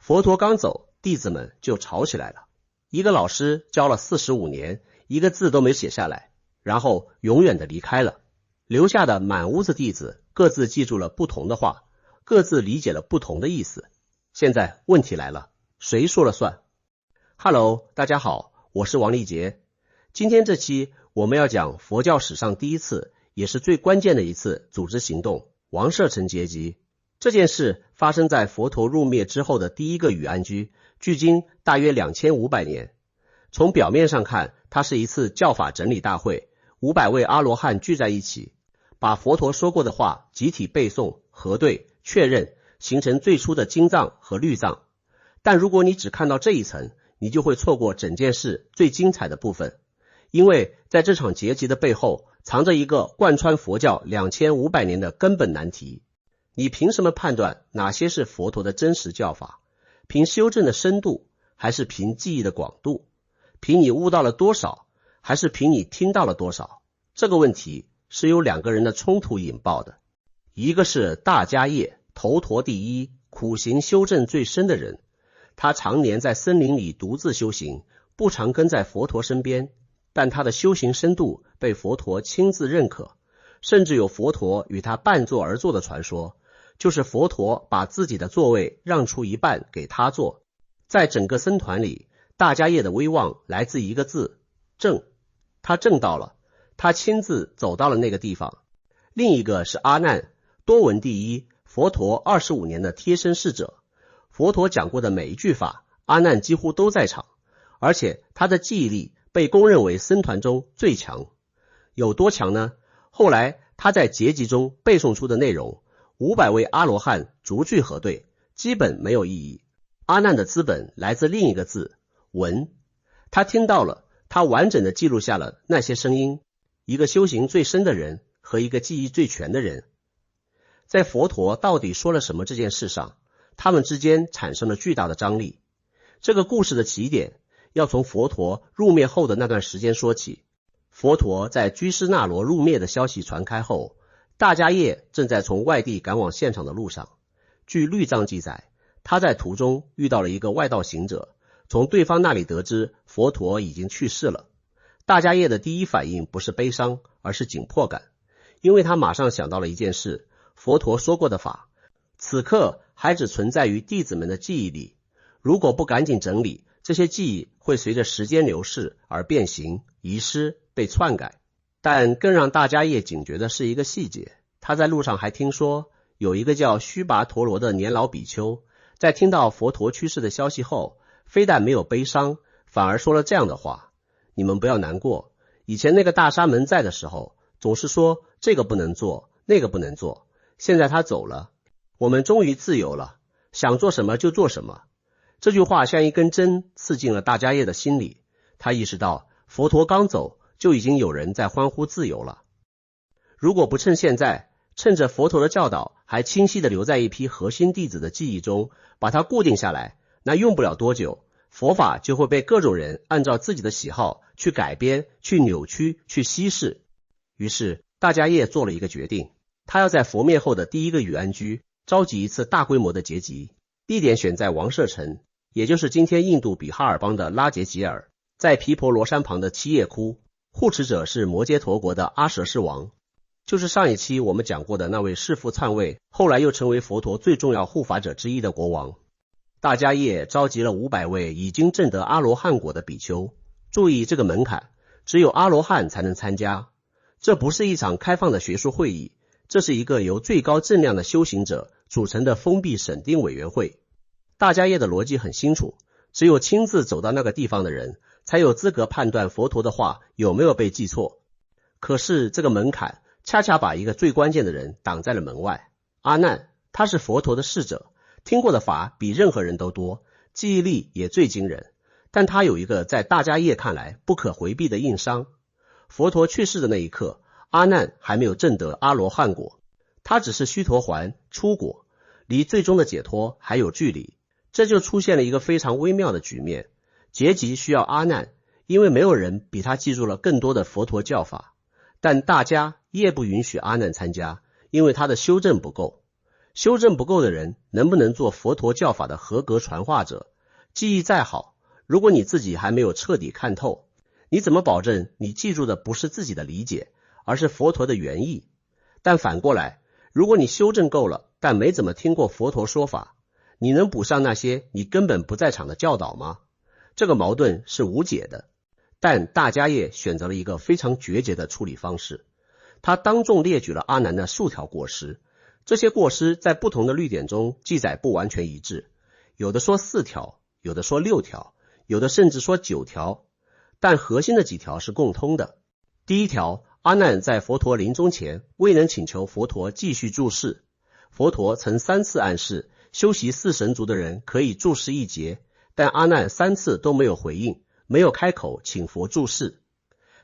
佛陀刚走，弟子们就吵起来了。一个老师教了45年，一个字都没写下来，然后永远的离开了，留下的满屋子弟子各自记住了不同的话，各自理解了不同的意思。现在问题来了，谁说了算？ Hello， 大家好，我是王立杰。今天这期我们要讲佛教史上第一次也是最关键的一次组织行动——王舍城劫集。这件事发生在佛陀入灭之后的第一个雨安居，距今大约2500年。从表面上看，它是一次教法整理大会，500位阿罗汉聚在一起，把佛陀说过的话集体背诵、核对、确认，形成最初的经藏和律藏。但如果你只看到这一层，你就会错过整件事最精彩的部分，因为在这场劫集的背后，藏着一个贯穿佛教2500年的根本难题。你凭什么判断哪些是佛陀的真实教法？凭修正的深度，还是凭记忆的广度？凭你悟到了多少，还是凭你听到了多少？这个问题是由两个人的冲突引爆的。一个是大迦叶，头陀第一，苦行修正最深的人，他常年在森林里独自修行，不常跟在佛陀身边，但他的修行深度被佛陀亲自认可，甚至有佛陀与他伴坐而坐的传说，就是佛陀把自己的座位让出一半给他坐。在整个僧团里，大迦叶的威望来自一个字：正。他正到了，他亲自走到了那个地方。另一个是阿难，多闻第一，佛陀25年的贴身侍者。佛陀讲过的每一句法，阿难几乎都在场，而且他的记忆力被公认为僧团中最强。有多强呢？后来他在劫集中背诵出的内容，500位阿罗汉逐句核对，基本没有异议。阿难的资本来自另一个字：闻。他听到了，他完整的记录下了那些声音，一个修行最深的人和一个记忆最全的人，在佛陀到底说了什么这件事上，他们之间产生了巨大的张力。这个故事的起点要从佛陀入灭后的那段时间说起。佛陀在居士那罗入灭的消息传开后，大迦叶正在从外地赶往现场的路上。据律藏记载，他在途中遇到了一个外道行者，从对方那里得知佛陀已经去世了。大迦叶的第一反应不是悲伤，而是紧迫感，因为他马上想到了一件事：佛陀说过的法，此刻还只存在于弟子们的记忆里，如果不赶紧整理，这些记忆会随着时间流逝而变形、遗失、被篡改。但更让大迦叶警觉的是一个细节，他在路上还听说有一个叫须跋陀罗的年老比丘，在听到佛陀去世的消息后，非但没有悲伤，反而说了这样的话：你们不要难过，以前那个大沙门在的时候，总是说这个不能做，那个不能做，现在他走了，我们终于自由了，想做什么就做什么。这句话像一根针刺进了大迦叶的心里，他意识到佛陀刚走，就已经有人在欢呼自由了。如果不趁现在，趁着佛陀的教导还清晰地留在一批核心弟子的记忆中，把它固定下来，那用不了多久，佛法就会被各种人按照自己的喜好去改编、去扭曲、去稀释。于是大迦叶做了一个决定，他要在佛灭后的第一个雨安居召集一次大规模的劫集，地点选在王舍城，也就是今天印度比哈尔邦的拉杰吉尔，在毗婆罗山旁的七叶窟，护持者是摩揭陀国的阿舍世王，就是上一期我们讲过的那位弑父篡位，后来又成为佛陀最重要护法者之一的国王。大迦叶召集了500位已经证得阿罗汉果的比丘，注意这个门槛，只有阿罗汉才能参加。这不是一场开放的学术会议，这是一个由最高质量的修行者组成的封闭审定委员会。大迦叶的逻辑很清楚，只有亲自走到那个地方的人，才有资格判断佛陀的话有没有被记错。可是这个门槛恰恰把一个最关键的人挡在了门外。阿难，他是佛陀的侍者，听过的法比任何人都多，记忆力也最惊人，但他有一个在大迦叶看来不可回避的硬伤。佛陀去世的那一刻，阿难还没有证得阿罗汉果，他只是须陀洹初果，离最终的解脱还有距离。这就出现了一个非常微妙的局面，劫集需要阿难，因为没有人比他记住了更多的佛陀教法，但大家也不允许阿难参加，因为他的修正不够。修正不够的人能不能做佛陀教法的合格传话者？记忆再好，如果你自己还没有彻底看透，你怎么保证你记住的不是自己的理解，而是佛陀的原意？但反过来，如果你修正够了，但没怎么听过佛陀说法，你能补上那些你根本不在场的教导吗？这个矛盾是无解的。但大迦叶选择了一个非常决绝的处理方式，他当众列举了阿难的数条过失，这些过失在不同的律典中记载不完全一致，有的说4条，有的说6条，有的甚至说9条，但核心的几条是共通的。第一条，阿难在佛陀临终前未能请求佛陀继续住世，佛陀曾3次暗示修习4神足的人可以住世一劫，但阿难3次都没有回应，没有开口请佛住世。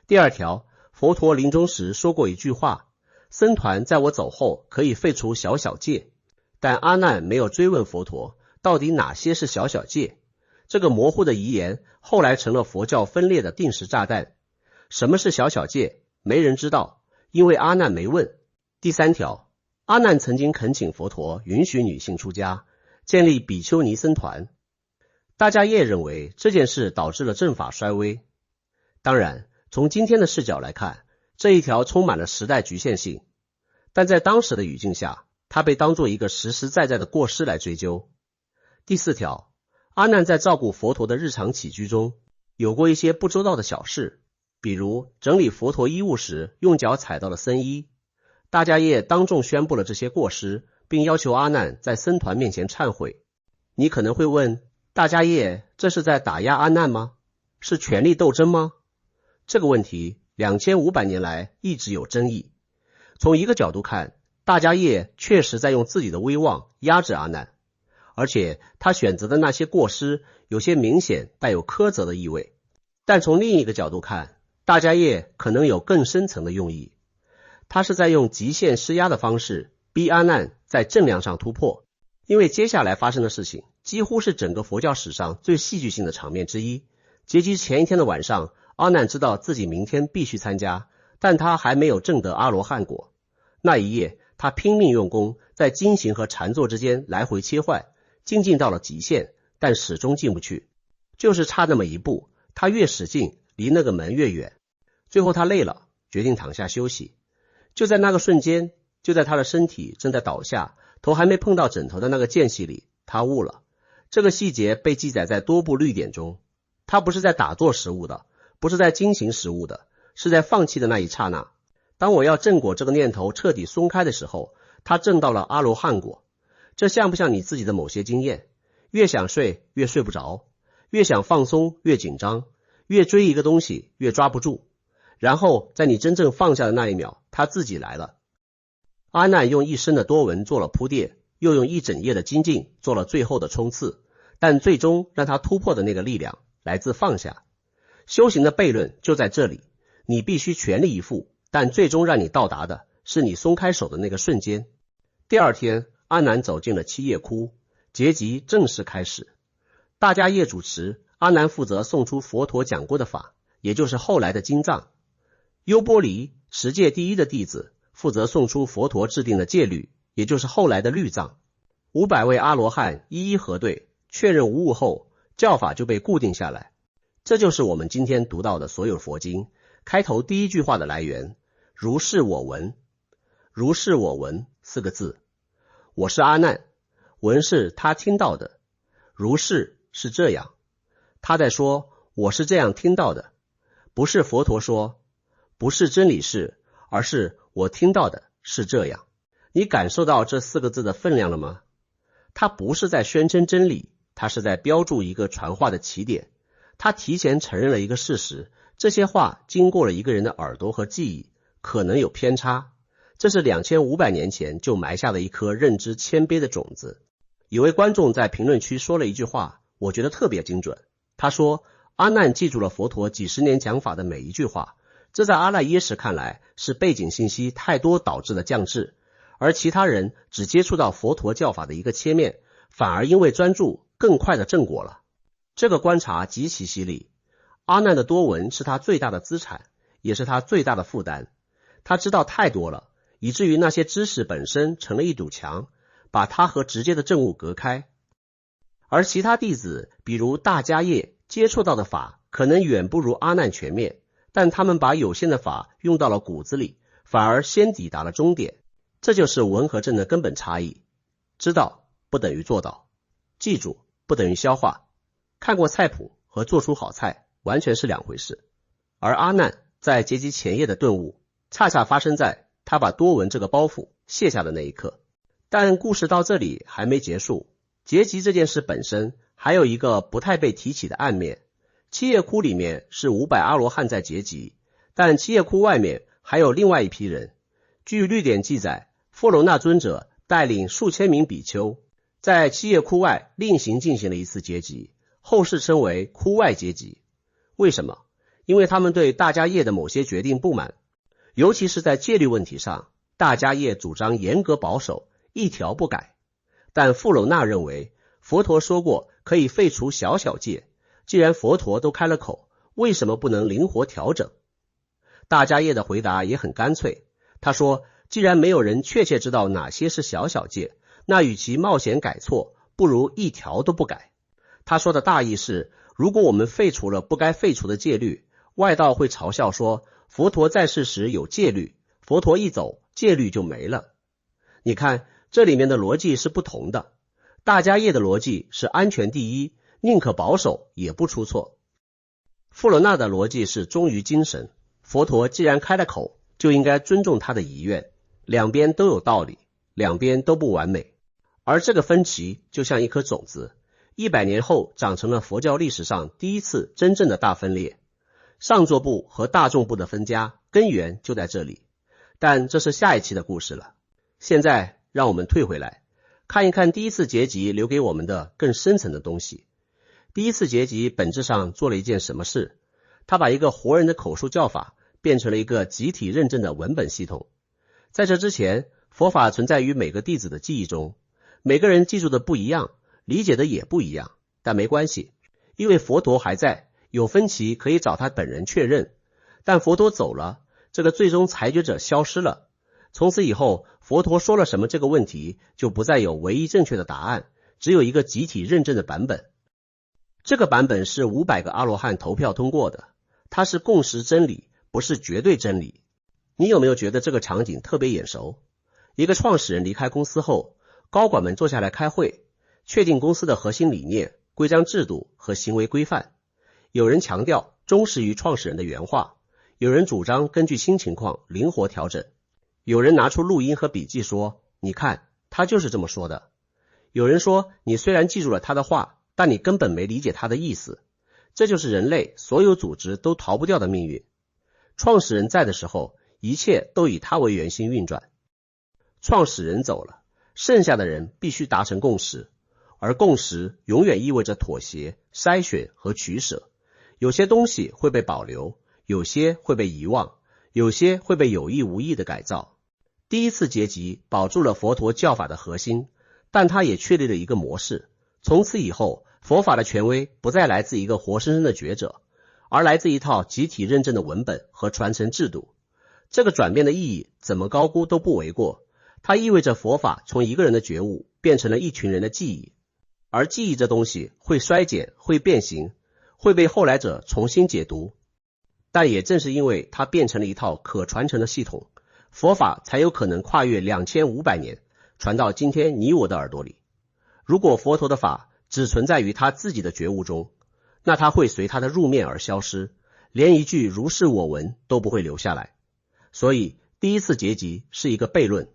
第二条，佛陀临终时说过一句话，僧团在我走后可以废除小小戒，但阿难没有追问佛陀到底哪些是小小戒。这个模糊的遗言后来成了佛教分裂的定时炸弹。什么是小小戒？没人知道，因为阿难没问。第三条，阿难曾经恳请佛陀允许女性出家，建立比丘尼僧团。大迦叶认为这件事导致了正法衰微。当然，从今天的视角来看，这一条充满了时代局限性，但在当时的语境下，它被当作一个实实在在的过失来追究。第4条，阿难在照顾佛陀的日常起居中有过一些不周到的小事，比如整理佛陀衣物时用脚踩到了僧衣。大迦叶当众宣布了这些过失，并要求阿难在僧团面前忏悔。你可能会问，大迦叶这是在打压阿难吗？是权力斗争吗？这个问题2500年来一直有争议。从一个角度看，大迦叶确实在用自己的威望压制阿难，而且他选择的那些过失有些明显带有苛责的意味。但从另一个角度看，大迦叶可能有更深层的用意，他是在用极限施压的方式逼阿难在正量上突破。因为接下来发生的事情几乎是整个佛教史上最戏剧性的场面之一。结局前一天的晚上，阿难知道自己明天必须参加，但他还没有证得阿罗汉果。那一夜，他拼命用功，在经行和禅坐之间来回切换，精进到了极限，但始终进不去，就是差那么一步，他越使劲，离那个门越远。最后他累了，决定躺下休息。就在那个瞬间，就在他的身体正在倒下，头还没碰到枕头的那个间隙里，他悟了。这个细节被记载在多部律典中。他不是在打坐时悟的，不是在经行时悟的，是在放弃的那一刹那。当我要正果这个念头彻底松开的时候，他证到了阿罗汉果。这像不像你自己的某些经验？越想睡越睡不着，越想放松越紧张，越追一个东西越抓不住，然后在你真正放下的那一秒，他自己来了。阿难用一生的多闻做了铺垫，又用一整夜的精进做了最后的冲刺，但最终让他突破的那个力量来自放下。修行的悖论就在这里，你必须全力以赴，但最终让你到达的是你松开手的那个瞬间。第二天，阿难走进了七叶窟，结集正式开始。大迦叶主持，阿难负责送出佛陀讲过的法，也就是后来的经藏。优波离，持戒第一的弟子，负责送出佛陀制定的戒律，也就是后来的律藏。500位阿罗汉一一核对，确认无误后，教法就被固定下来。这就是我们今天读到的所有佛经开头第一句话的来源，如是我闻。如是我闻4个字，我是阿难，闻是他听到的，如是是这样，他在说我是这样听到的，不是佛陀说，不是真理是，而是我听到的是这样。你感受到这4个字的分量了吗？他不是在宣称真理，他是在标注一个传话的起点。他提前承认了一个事实，这些话经过了一个人的耳朵和记忆，可能有偏差。这是2500年前就埋下的一颗认知谦卑的种子。有位观众在评论区说了一句话，我觉得特别精准。他说，阿难记住了佛陀几十年讲法的每一句话，这在阿赖耶识看来是背景信息太多导致的降智，而其他人只接触到佛陀教法的一个切面，反而因为专注更快的正果了。这个观察极其犀利。阿难的多闻是他最大的资产，也是他最大的负担。他知道太多了，以至于那些知识本身成了一堵墙，把它和直接的证物隔开。而其他弟子，比如大迦叶，接触到的法可能远不如阿难全面，但他们把有限的法用到了骨子里，反而先抵达了终点。这就是闻和证的根本差异。知道不等于做到，记住不等于消化，看过菜谱和做出好菜完全是两回事。而阿难在结集前夜的顿悟，恰恰发生在他把多闻这个包袱卸下的那一刻。但故事到这里还没结束，结集这件事本身还有一个不太被提起的暗面。七叶窟里面是500阿罗汉在结集，但七叶窟外面还有另外一批人。据律典记载，富楼那尊者带领数千名比丘在七叶窟外另行进行了一次结集，后世称为窟外结集。为什么？因为他们对大迦叶的某些决定不满，尤其是在戒律问题上，大迦叶主张严格保守，一条不改。但富楼那认为，佛陀说过可以废除小小戒，既然佛陀都开了口，为什么不能灵活调整？大迦叶的回答也很干脆，他说，既然没有人确切知道哪些是小小戒，那与其冒险改错，不如一条都不改。他说的大意是，如果我们废除了不该废除的戒律，外道会嘲笑说，佛陀在世时有戒律，佛陀一走，戒律就没了。你看，这里面的逻辑是不同的。大迦叶的逻辑是安全第一，宁可保守也不出错。富楼那的逻辑是忠于精神，佛陀既然开了口，就应该尊重他的遗愿，两边都有道理，两边都不完美。而这个分歧就像一颗种子，100年后长成了佛教历史上第一次真正的大分裂。上座部和大众部的分家根源就在这里，但这是下一期的故事了。现在让我们退回来，看一看第一次结集留给我们的更深层的东西。第一次结集本质上做了一件什么事？他把一个活人的口述教法变成了一个集体认证的文本系统。在这之前，佛法存在于每个弟子的记忆中，每个人记住的不一样，理解的也不一样，但没关系，因为佛陀还在，有分歧可以找他本人确认。但佛陀走了，这个最终裁决者消失了，从此以后，佛陀说了什么这个问题就不再有唯一正确的答案，只有一个集体认证的版本。这个版本是500个阿罗汉投票通过的，它是共识真理，不是绝对真理。你有没有觉得这个场景特别眼熟？一个创始人离开公司后，高管们坐下来开会，确定公司的核心理念、规章制度和行为规范。有人强调忠实于创始人的原话，有人主张根据新情况灵活调整，有人拿出录音和笔记说，你看，他就是这么说的。有人说，你虽然记住了他的话，但你根本没理解他的意思。这就是人类所有组织都逃不掉的命运。创始人在的时候，一切都以他为圆心运转。创始人走了，剩下的人必须达成共识，而共识永远意味着妥协、筛选和取舍。有些东西会被保留，有些会被遗忘，有些会被有意无意的改造。第一次结集保住了佛陀教法的核心，但它也确立了一个模式。从此以后，佛法的权威不再来自一个活生生的觉者，而来自一套集体认证的文本和传承制度。这个转变的意义怎么高估都不为过，它意味着佛法从一个人的觉悟变成了一群人的记忆，而记忆这东西会衰减，会变形，会被后来者重新解读。但也正是因为它变成了一套可传承的系统，佛法才有可能跨越2500年，传到今天你我的耳朵里。如果佛陀的法只存在于他自己的觉悟中，那他会随他的入面而消失，连一句如是我闻都不会留下来。所以第一次结集是一个悖论，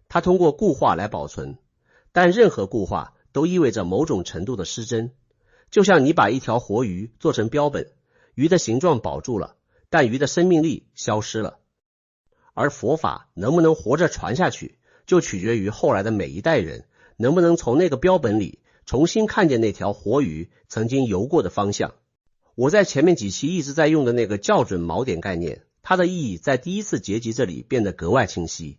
它通过固化来保存，但任何固化都意味着某种程度的失真。就像你把一条活鱼做成标本，鱼的形状保住了，但鱼的生命力消失了。而佛法能不能活着传下去，就取决于后来的每一代人能不能从那个标本里重新看见那条活鱼曾经游过的方向。我在前面几期一直在用的那个校准锚点概念，它的意义在第一次结集这里变得格外清晰。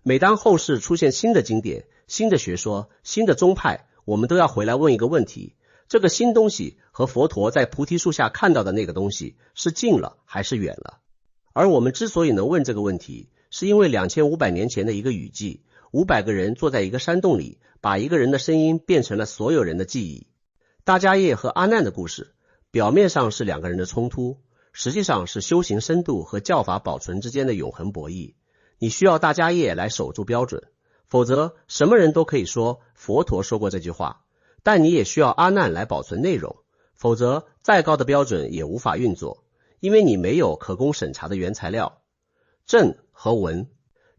每当后世出现新的经典、新的学说、新的宗派，我们都要回来问一个问题，这个新东西和佛陀在菩提树下看到的那个东西是近了还是远了？而我们之所以能问这个问题，是因为2500年前的一个雨季， 500个人坐在一个山洞里，把一个人的声音变成了所有人的记忆。大迦叶和阿难的故事，表面上是2个人的冲突，实际上是修行深度和教法保存之间的永恒博弈。你需要大迦叶来守住标准，否则什么人都可以说佛陀说过这句话，但你也需要阿难来保存内容，否则再高的标准也无法运作，因为你没有可供审查的原材料。正和文，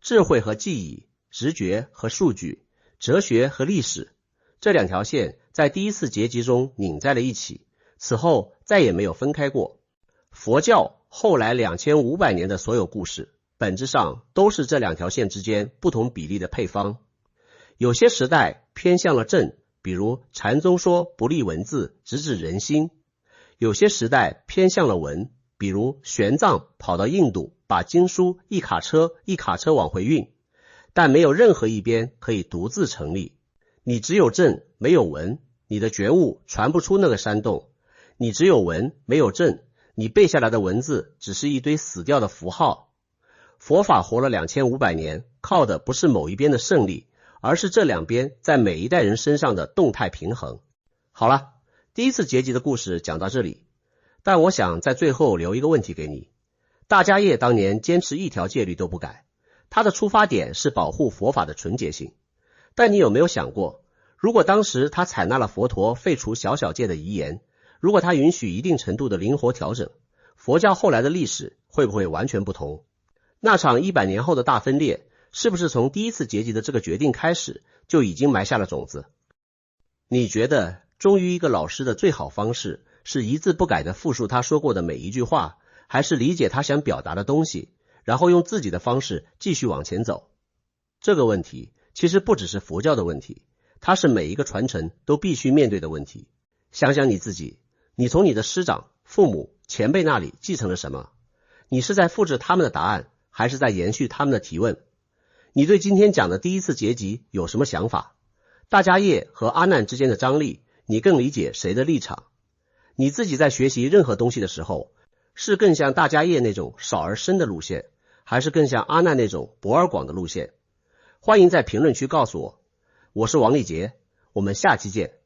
智慧和记忆，直觉和数据，哲学和历史，这2条线在第一次结集中拧在了一起，此后再也没有分开过。佛教后来2500年的所有故事，本质上都是这2条线之间不同比例的配方。有些时代偏向了正，比如禅宗说不立文字，直指人心；有些时代偏向了文，比如玄奘跑到印度，把经书一卡车一卡车往回运，但没有任何一边可以独自成立。你只有正没有文，你的觉悟传不出那个山洞；你只有文没有正，你背下来的文字只是一堆死掉的符号。佛法活了2500年，靠的不是某一边的胜利，而是这2边在每一代人身上的动态平衡。好了，第一次结集的故事讲到这里，但我想在最后留一个问题给你。大迦叶当年坚持一条戒律都不改，他的出发点是保护佛法的纯洁性。但你有没有想过，如果当时他采纳了佛陀废除小小戒的遗言，如果他允许一定程度的灵活调整，佛教后来的历史会不会完全不同？那场100年后的大分裂，是不是从第一次结集的这个决定开始，就已经埋下了种子？你觉得忠于一个老师的最好方式，是一字不改地复述他说过的每一句话，还是理解他想表达的东西，然后用自己的方式继续往前走？这个问题其实不只是佛教的问题，它是每一个传承都必须面对的问题。想想你自己，你从你的师长、父母、前辈那里继承了什么？你是在复制他们的答案，还是在延续他们的提问？你对今天讲的第一次结集有什么想法？大迦叶和阿难之间的张力，你更理解谁的立场？你自己在学习任何东西的时候，是更像大迦叶那种少而深的路线，还是更像阿难那种博而广的路线？欢迎在评论区告诉我。我是王立杰，我们下期见。